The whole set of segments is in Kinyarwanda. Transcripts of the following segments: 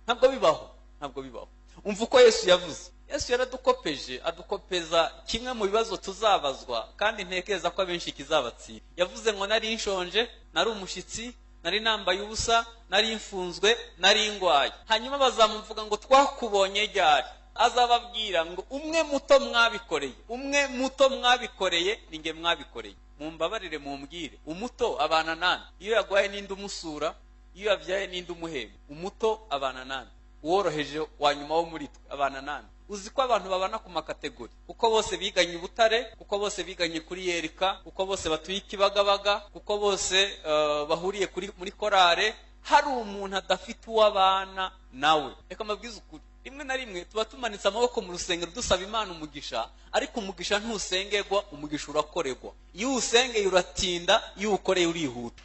ntabwo bibaho. Umva uko Yesu yavuze. Yesu yaradukopeje, adukopeza kimwe mu bibazo tuzabazwa, kandi ntekereza ko abenshi kizabatsinda. Yavuze ngo nari nshonje, nari umushyitsi, nari nambaye ubusa, nari mfunzwe, nari ngwaye. Hanyuma bazamuvuga ngo twakubonye ryari? Azababwira ngo umwe muto mwabikoreye ni nge mwabikoreye. Mumbabarire mumbwire, umuto abana nani? Iyo yagwaye ninde umusura? Iyo yabyaye ninde umuhemba? Umuto abana nani? Uworoheje wa nyuma wo muri twe abana nani? Uzi ko abantu babana ku makategori, kuko bose biganye Butare, kuko bose biganye kuri Yerika, kuko bose batuye Kibagabaga, kuko bose bahuriye muri korale. Hari umuntu adafite uwabana nawe. Reka mabwize ukuri, rimwe na rimwe tuba tumanitse amaboko mu rusengero dusaba Imana umugisha, ariko umugisha ntusengerwa, umugisha urakorerwa. Iyo uwusengeye uratinda, iyo uwukoreye urihuta.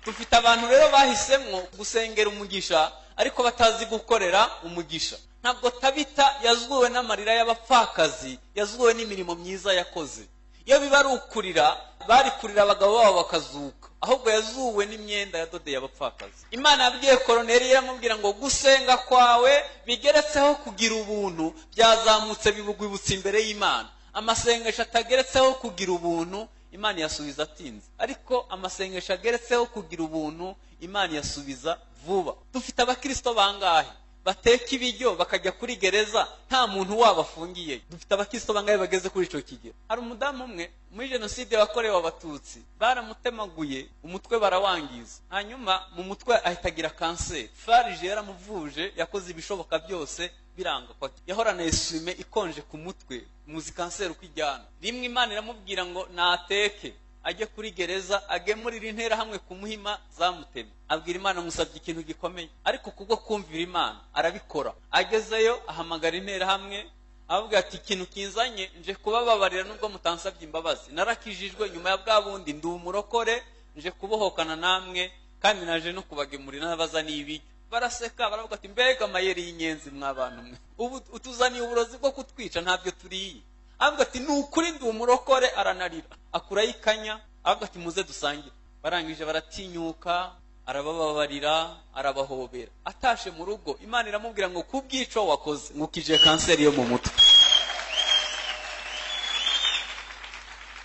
Dufite abantu rero bahisemo gusengera umugisha ariko batazi gukorera umugisha. Ntabwo Tabita yazguwe n'amarira y'abapfakazi, yazguwe n'imirimo myiza yakoze. Iyo biba ari ukurira, bari kurira abagabo babo bakazuka, ahubwo yazuwe n'imyenda yadodeye abapfakazi. Imana yabwiye Koroneliyo iramubwira ngo gusenga kwawe bigeretseho kugira ubuntu byazamutse bibugwibutsa imbere y'Imana. Amasengesho atageretseho kugira ubuntu Imana yasubiza atinze, ariko amasengesho ageretseho kugira ubuntu Imana yasubiza vuba. Dufite abakristo bangahe bateka ibiryo bakajya kuri gereza nta muntu wabafungiye? Dufite abakristo bangahe bageze kuri ico kigero? Hari umudamu umwe muri jenoside yakorewe Abatutsi, baramutemaguye umutwe barawangiza, hanyuma mu mutwe ahitagira kanseri. Farije yaramuvuje, yakoze ibishoboka byose biranga ko yahorana esume ikonje ku mutwe, muzi kanseri uko ijyana. Rimwe Imana iramubwira ngo nateke ajye kuri gereza agemurira intera hamwe ku Muhima zamutemye. Abwira Imana musabye ikintu gikomeye, ariko kubwo kumvira Imana arabikora. Agezeyo ahamagara intera hamwe, avuga ati ikintu kinzanye nje kubababarira nubwo mutansabye imbabazi. Narakijijwe nyuma ya bwa bundi, ndi umurokore, nje kubohokana namwe, kandi naje no kubagemurira n'abaza n'ibiryo. Baraseka baravuga ati mbega amayeri y'inyenzi mw'abantu mwe, ubu utuzaniye uburozi bwo kutwica ntabyo turiye. Avuga ati nukuri ndi umurokore, aranarira akurayo ikanya, avuga ati muze dusangire. Barangije baratinyuka, arabababarira, arabahobera. Atashe mu rugo Imana iramubwira ngo kubwico wakoze ngukije kanseri yo mu mutwe.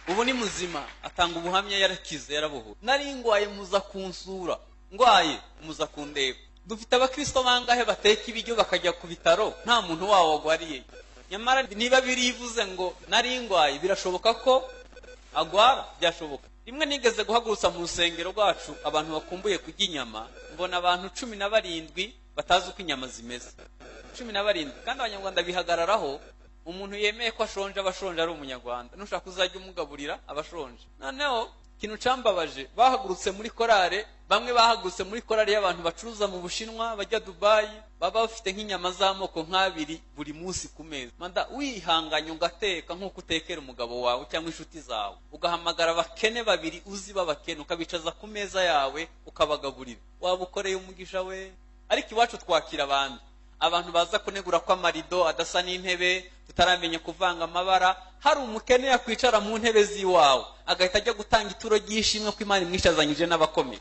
Ubu ni muzima, atanga ubuhamya, yarakize, yarabohowe. Nari ngwaye muza kunsura, ngwaye muza kundeba. Dufite abakristo bangahe bateka ibiryo bakajya ku bitaro nta muntu wawo wagwariye? Nyamara niba birivuze ngo nari ngwaye, birashoboka ko agwara, byashoboka. Rimwe nigeze guhagurutsa mu rusengero rwacu abantu bakumbuye kurya inyama, mbona abantu 17 batazi uko inyama zimeze. 17, kandi abanyarwanda bihagararaho. Umuntu yemeye ko ashonje abashonje ari umunyarwanda, nushaka kuzajya umugaburira abashonje. Noneho ikintu cambabaje, bahagurutse muri korale, bamwe bahagurutse muri korale y'abantu bacuruza mu Bushinwa bajya Dubai, baba bafite nk'inyama z'amoko nk'abiri buri munsi ku meza. Manda wihanganye ugateka nk'uko utekera umugabo wawe cyangwa inshuti zawe, ugahamagara abakene babiri uzi babakene, ukabicaza ku meza yawe ukabagaburira. Waba ukoreye umugisha we. Ariko iwacu twakira abantu baza kunegura ko amarido adasa n'intebe, tutaramenya kuvanga amabara. Hari umukene yakwicara mu ntebe z'iwawe agahita ajya gutanga ituro ry'ishimwe ko Imana imwishazanyije n'abakomeye.